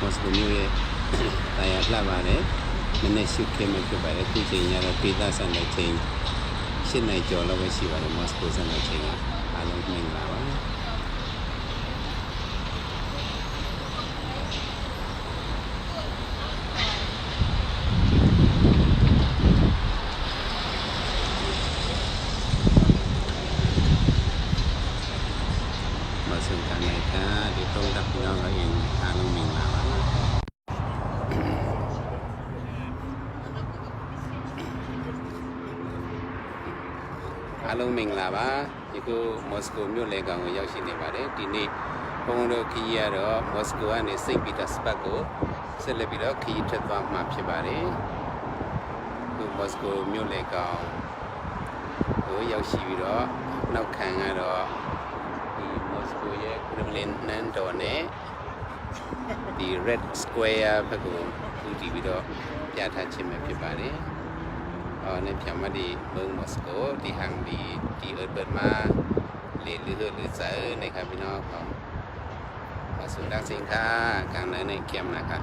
မော်စကိုမြို့ရဲ့တရားလှပါတယ်နည်းနည်းရှုပ်ခဲမဲ့ဖြစ်ပါတယ်ခုချိန်ရတော့ဒေသစံတဲ့ချိန်7နိုင်ကျော်လောက်ပဲရှိပါတယ်မော်စကိုစံတဲ့ချိန်ကအားလုံးမင်္ဂလာပါซึ่งทางไหนคะที่ตรงกับพี่น้องเราเองทางลงมิงลาวအားလုံးမင်္ဂလာပါဒီကိုမော်စကိုမြို့လေကောင်ကိုရောက်ရှိနေပါတယ်ဒီနေ့ဘုံတို့ခီးရတော့မော်စကိုကနေစိန့်ပီတာစဘတ်ကိုဆက်လက်ပြီးတော့ခီးထွက်သွားမှာဖြစ်ပါတယ်ဒီမော်စကိုမြို့လေကောင်ကိုရောက်ရှိပြီးတော့နောက်ခံကတော့ဒီမော်စကိုရဲ့ကရမလင်နန်တော်နဲ့ဒီ Red Square ဘက်ကိုဦးတည်ပြီးတော့ပြထားခြင်းပဲဖြစ်ပါတယ်ในพิมพ์ดีเมืองมอสโกที่ห่างดีที่เปิดมาเลือหรือเจอในครับพี่น้องของสุดดักสินค้ากลางในเข้มนะครับ